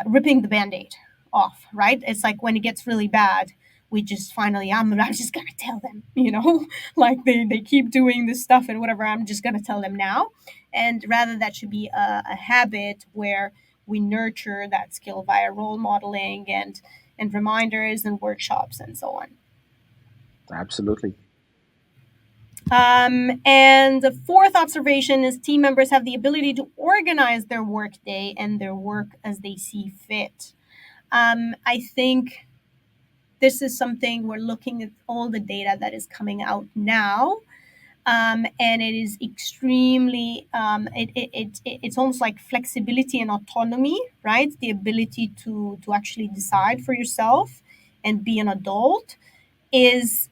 ripping the band-aid off, right? It's like when it gets really bad, we just finally, I'm just gonna tell them, like they keep doing this stuff and whatever, I'm just gonna tell them now. And rather, that should be a habit where we nurture that skill via role modeling and reminders and workshops and so on. Absolutely. And the fourth observation is team members have the ability to organize their work day and their work as they see fit. I think this is something we're looking at all the data that is coming out now. And it is extremely, it's almost like flexibility and autonomy, right? The ability to actually decide for yourself and be an adult is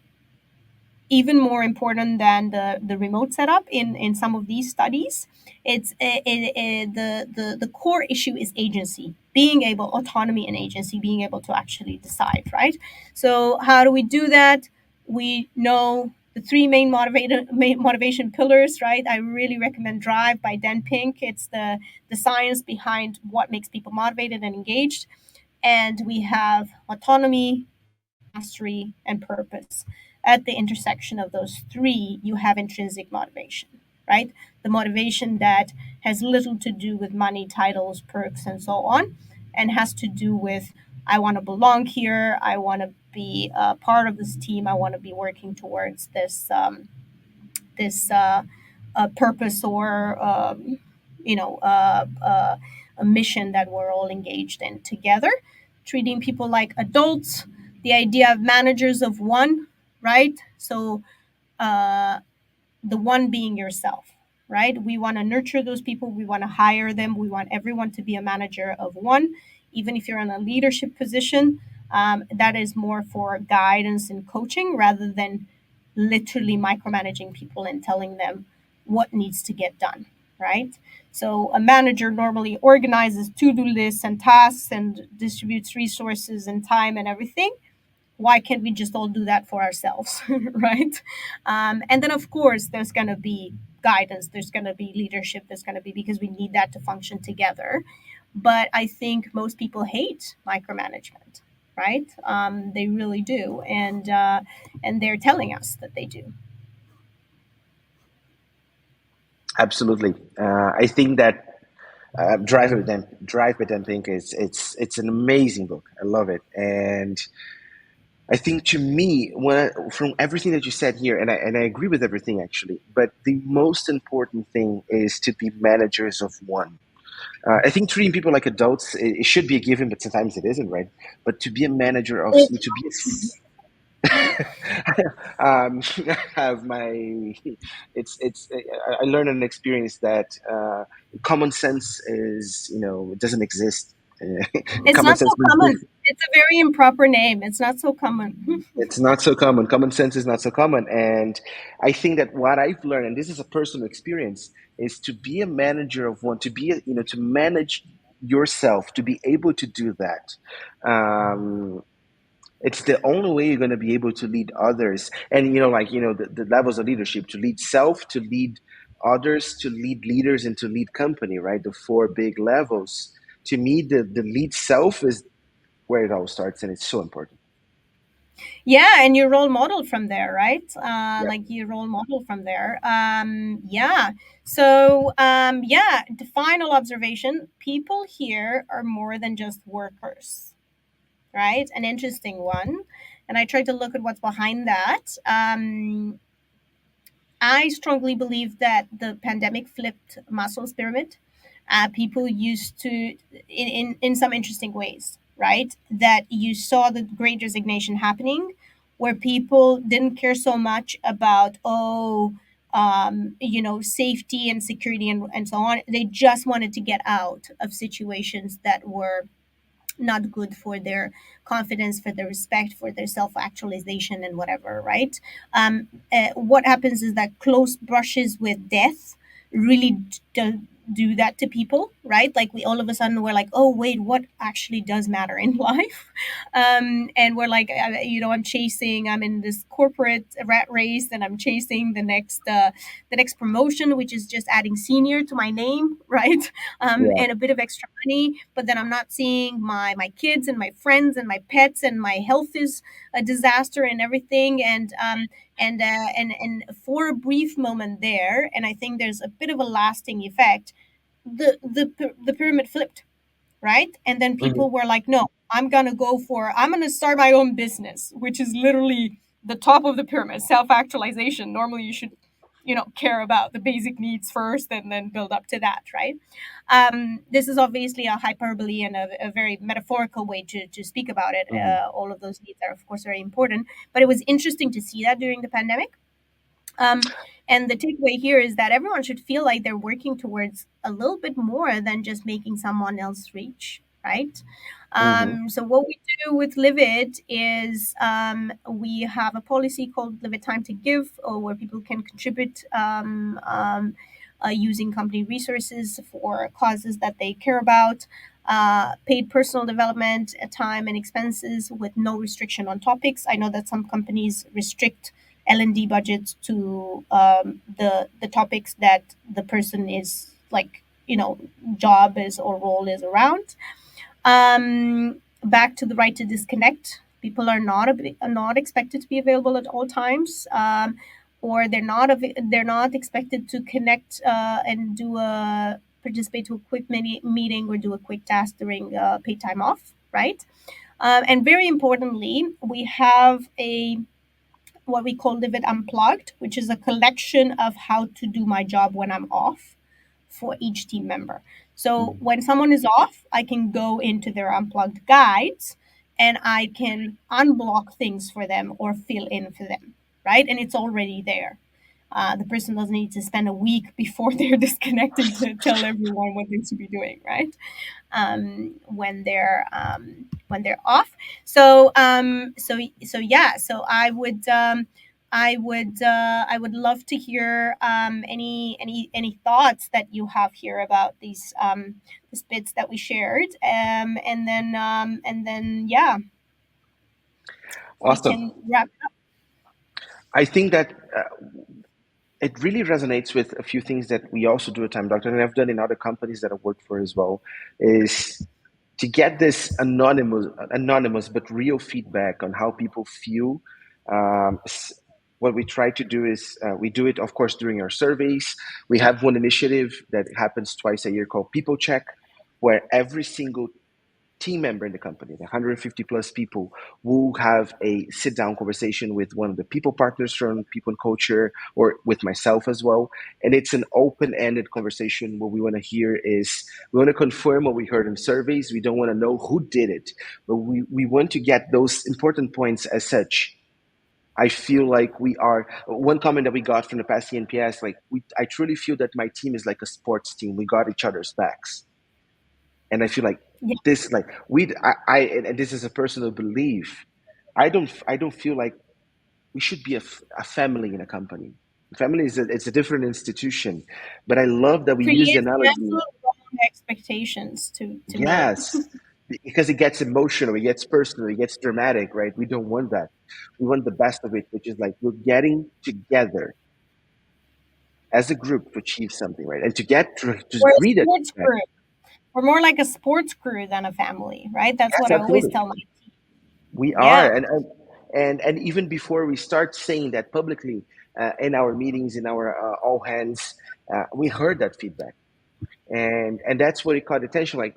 even more important than the remote setup in some of these studies. The core issue is agency, being able, autonomy and agency, being able to actually decide, right? So how do we do that? We know the three main motivation pillars, right? I really recommend Drive by Dan Pink. It's the science behind what makes people motivated and engaged. And we have autonomy, mastery, and purpose. At the intersection of those three, you have intrinsic motivation, right? The motivation that has little to do with money, titles, perks, and so on, and has to do with I want to belong here. I want to be a part of this team. I want to be working towards this purpose or a mission that we're all engaged in together. Treating people like adults, the idea of managers of one, right? So uh, the one being yourself, right? We want to nurture those people. We want to hire them. We want everyone to be a manager of one, even if you're in a leadership position. That is more for guidance and coaching rather than literally micromanaging people and telling them what needs to get done, right? So a manager normally organizes to-do lists and tasks and distributes resources and time and everything. Why can't we just all do that for ourselves, right? And then of course there's going to be guidance, there's going to be leadership, there's going to be, because we need that to function together. But I think most people hate micromanagement, right? They really do, and they're telling us that they do. Absolutely. I think that Drive by Dan Pink is it's an amazing book. I love it, and I think to me, from everything that you said here, and I agree with everything actually, but the most important thing is to be managers of one. I think treating people like adults, it should be a given, but sometimes it isn't, right? But to be a manager of, to be I have my, it's, I learned an experience that common sense is, it doesn't exist. It's Common not so sense means common. It's a very improper name. It's not so common. it's not so common. Common sense is not so common. And I think that what I've learned, and this is a personal experience, is to be a manager of one, to be, to manage yourself, to be able to do that. It's the only way you're going to be able to lead others. And, the levels of leadership, to lead self, to lead others, to lead leaders, and to lead company, right? The four big levels. To me, the lead self is where it all starts, and it's so important. Yeah, and you role model from there, right? Yeah. Like you role model from there. Yeah. So, yeah, the final observation, people here are more than just workers, right? An interesting one. And I tried to look at what's behind that. I strongly believe that the pandemic flipped Maslow's pyramid. People used to, in some interesting ways, right? That you saw the great resignation happening, where people didn't care so much about, safety and security and so on. They just wanted to get out of situations that were not good for their confidence, for their respect, for their self actualization, and whatever, right? What happens is that close brushes with death really do that to people, right? Like we all of a sudden we're like, oh wait, what actually does matter in life? And we're like, I'm in this corporate rat race, and I'm chasing the next promotion, which is just adding senior to my name, right? Yeah. And a bit of extra money, but then I'm not seeing my kids and my friends and my pets, and my health is a disaster and everything. And for a brief moment there, and I think there's a bit of a lasting effect, the pyramid flipped, right? And then Mhm. people were like, no, I'm gonna start my own business, which is literally the top of the pyramid, self-actualization. Normally you should, care about the basic needs first and then build up to that, right? This is obviously a hyperbole and a very metaphorical way to speak about it. Mhm. All of those needs are of course very important, but it was interesting to see that during the pandemic. um, and the takeaway here is that everyone should feel like they're working towards a little bit more than just making someone else rich, right? Mhm. So what we do with Livit is, we have a policy called Livit Time to Give, or where people can contribute, using company resources for causes that they care about. Paid personal development, time and expenses with no restriction on topics. I know that some companies restrict L&D budgets to, the topics that the person is like, job is or role is around. Back to the right to disconnect. People are not expected to be available at all times, or they're not expected to connect, and do a participate to a quick mini meeting or do a quick task during paid time off, right? And very importantly, we have a what we call Live It Unplugged, which is a collection of how to do my job when I'm off for each team member. So Mhm. when someone is off, I can go into their unplugged guides and I can unblock things for them or fill in for them, right? And it's already there. The person doesn't need to spend a week before they're disconnecting to tell everyone what they should be doing, right? When they're off. So yeah. So I would love to hear, any thoughts that you have here about these bits that we shared, and then yeah, we Awesome. can wrap. I think that it really resonates with a few things that we also do at Time Doctor, and I've done in other companies that I've worked for as well, is to get this anonymous but real feedback on how people feel. Um, what we try to do is we do it, of course, during our surveys. We have one initiative that happens twice a year called People Check, where every single team member in the company, the 150 plus people, will have a sit down conversation with one of the people partners from People and Culture or with myself as well. And it's an open ended conversation. What we want to hear is we want to confirm what we heard in surveys. We don't want to know who did it, but we want to get those important points as such. I feel like we are one comment that we got from the past ENPS, like I truly feel that my team is like a sports team. We got each other's backs, and I feel like Yeah, this, like I and this is a personal belief. I don't feel like we should be a family in a company. Family is it's a different institution, but I love that we use the creates analogy. massive wrong expectations to me. Yes, because it gets emotional, it gets personal, it gets dramatic, right? We don't want that. We want the best of it, which is like we're getting together as a group to achieve something, right? And to get to We're a read it. sports crew. We're more like a sports crew than a family, right? That's Yes, what I always absolutely. tell my team. We are, Yeah. and even before we start saying that publicly in our meetings, in our all hands, we heard that feedback, and that's what it caught attention. Like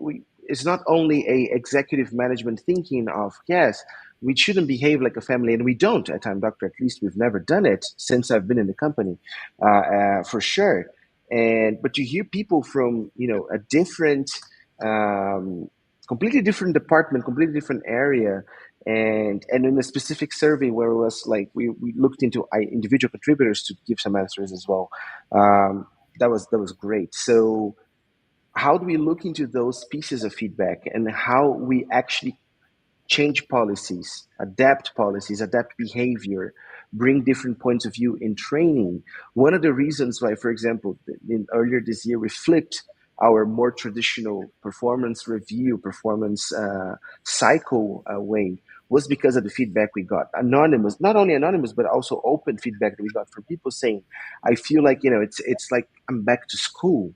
it's not only a executive management thinking of yes, we shouldn't behave like a family, and we don't at Time Doctor. At least we've never done it since I've been in the company, for sure. And but you hear people from a different. Um, Completely different department, completely different area, and in a specific survey where it was like we looked into individual contributors to give some answers as well. Um, that was great. So how do we look into those pieces of feedback and how we actually change policies, adapt behavior, bring different points of view in training? One of the reasons why, for example, earlier this year we flipped our more traditional performance review, performance cycle way was because of the feedback we got. Anonymous, not only anonymous, but also open feedback that we got from people saying, I feel like, it's like I'm back to school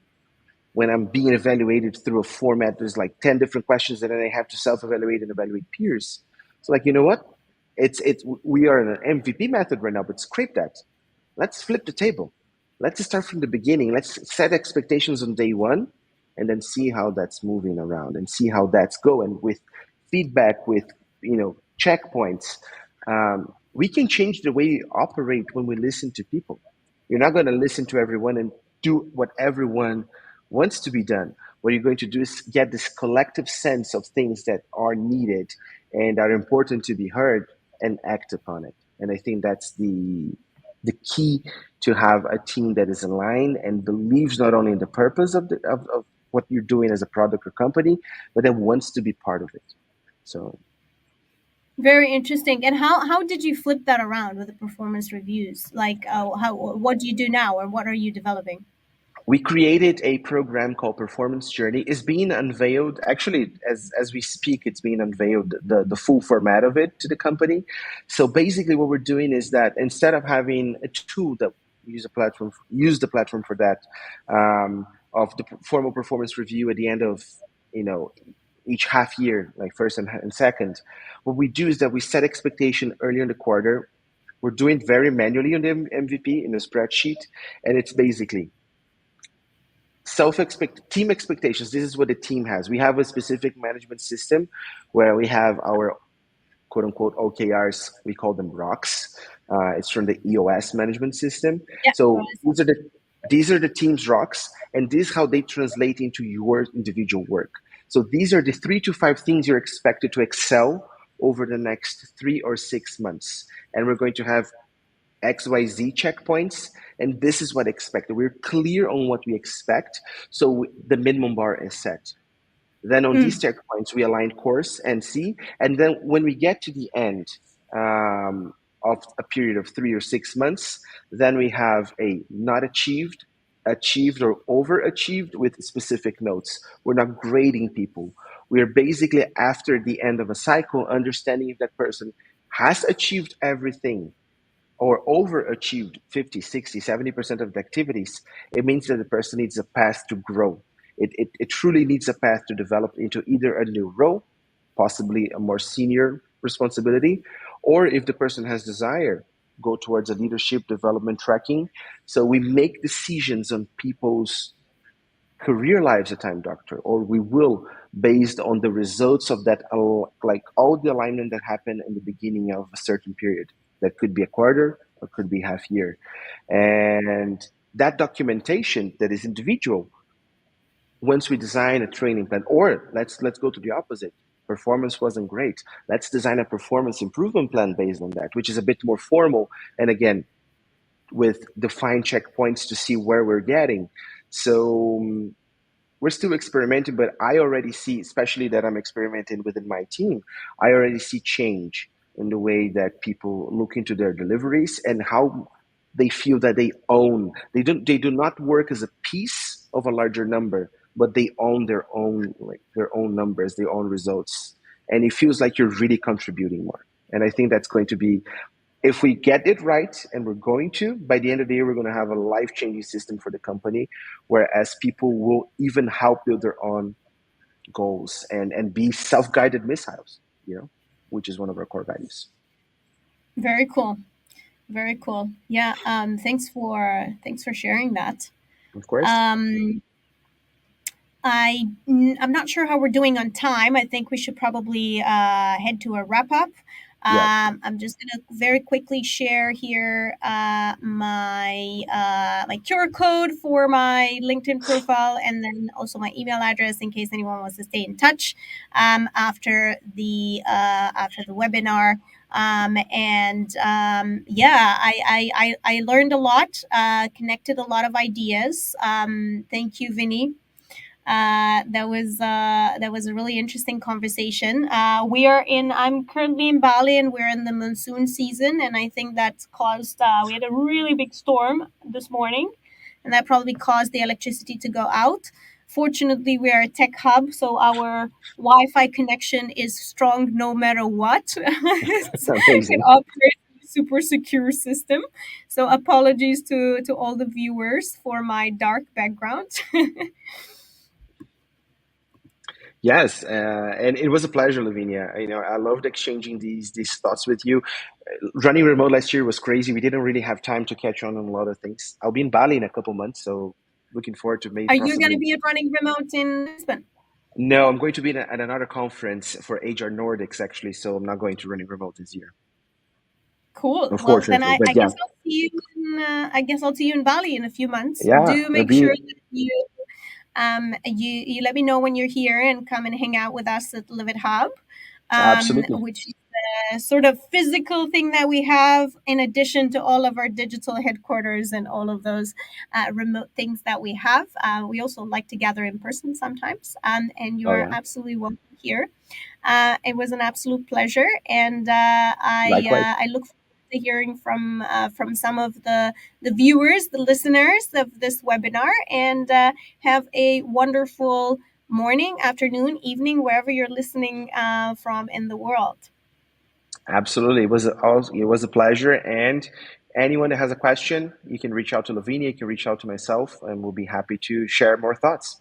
when I'm being evaluated through a format. There's like 10 different questions and then I have to self-evaluate and evaluate peers. So like, you know what? It's we are in an MVP method right now, but scrape that. Let's flip the table. Let's start from the beginning. Let's set expectations on day one and then see how that's moving around and see how that's going with feedback, with checkpoints. We can change the way we operate when we listen to people. You're not going to listen to everyone and do what everyone wants to be done. What you're going to do is get this collective sense of things that are needed and are important to be heard and act upon it. And I think that's the key to have a team that is aligned and believes not only in the purpose of what you're doing as a product or company, but that wants to be part of it. So Very interesting. And how did you flip that around with the performance reviews? Like, how what do you do now, or what are you developing? we created a program called Performance Journey. It's being unveiled. Actually, as we speak, it's being unveiled, the full format of it to the company. So basically what we're doing is that instead of having a tool that use the platform for that, of the formal performance review at the end of you know each half year, like first and second, what we do is that we set expectation earlier in the quarter. We're doing very manually on the MVP in a spreadsheet, and it's basically team expectations. This is what the team has. We have a specific management system where we have our quote unquote OKRs. We call them rocks. It's from the EOS management system. Yeah. So these are the team's rocks, and this is how they translate into your individual work. So these are the 3 to 5 things you're expected to excel over the next 3 or 6 months, and we're going to have XYZ checkpoints, and this is what expected. We're clear on what we expect, so the minimum bar is set. Then on these Mm, checkpoints, we align course and C, and then when we get to the end of a period of 3 or 6 months, then we have a not achieved, achieved, or overachieved with specific notes. We're not grading people. We are basically after the end of a cycle, understanding if that person has achieved everything or overachieved 50, 60, 70% of the activities, it means that the person needs a path to grow. It truly needs a path to develop into either a new role, possibly a more senior responsibility, or if the person has desire, go towards a leadership development tracking. So we make decisions on people's career lives at Time Doctor, or we will based on the results of that, like all the alignment that happened in the beginning of a certain period. That could be a quarter or could be half year, and that documentation that is individual. Once we design a training plan, or let's go to the opposite. Performance wasn't great. Let's design a performance improvement plan based on that, which is a bit more formal, and again with defined checkpoints to see where we're getting. So we're still experimenting, but I already see, especially that I'm experimenting within my team, I already see change in the way that people look into their deliveries and how they feel that they own. They do not work as a piece of a larger number, but they own their own numbers, their own results. And it feels like you're really contributing more. And I think that's going to be, if we get it right, and we're going to, by the end of the year, we're going to have a life changing system for the company, whereas people will even help build their own goals and be self guided missiles, which is one of our core values. very cool. Very cool. Yeah. Thanks for sharing that. Of course. Um, I'm not sure how we're doing on time. I think we should probably head to a wrap up. Yeah. I'm just gonna very quickly share here my QR code for my LinkedIn profile, and then also my email address in case anyone wants to stay in touch after the webinar. And yeah, I learned a lot, connected a lot of ideas. Thank you, Vinny. That was a really interesting conversation. I'm currently in Bali, and we're in the monsoon season, and I think that's caused. We had a really big storm this morning, and that probably caused the electricity to go out Fortunately, we are a tech hub, so our Wi-Fi connection is strong no matter what. It Amazing. operates in a super secure system. So apologies to all the viewers for my dark background. Yes, and it was a pleasure, Lavinia. You know, I loved exchanging these thoughts with you. Running remote last year was crazy. We didn't really have time to catch on a lot of things. I'll be in Bali in a couple months, so looking forward to maybe Are you going to possibly. be at Running Remote in Lisbon? No, I'm going to be at another conference for HR Nordics actually, so I'm not going to running remote this year, Cool. Well, then unfortunately. I But yeah, guess I'll see you in I guess I'll see you in Bali in a few months. yeah, Do it'll make sure be that you let me know when you're here and come and hang out with us at Livit Hub, absolutely. which is a sort of physical thing that we have in addition to all of our digital headquarters and all of those remote things that we have. We also like to gather in person sometimes, and you Oh are yeah, absolutely welcome here. It was an absolute pleasure, and likewise. I look forward to hearing from some of the viewers, the listeners of this webinar, and have a wonderful morning, afternoon, evening, wherever you're listening from in the world. Absolutely, it was a pleasure. And anyone that has a question, you can reach out to Lavinia, you can reach out to myself, and we'll be happy to share more thoughts.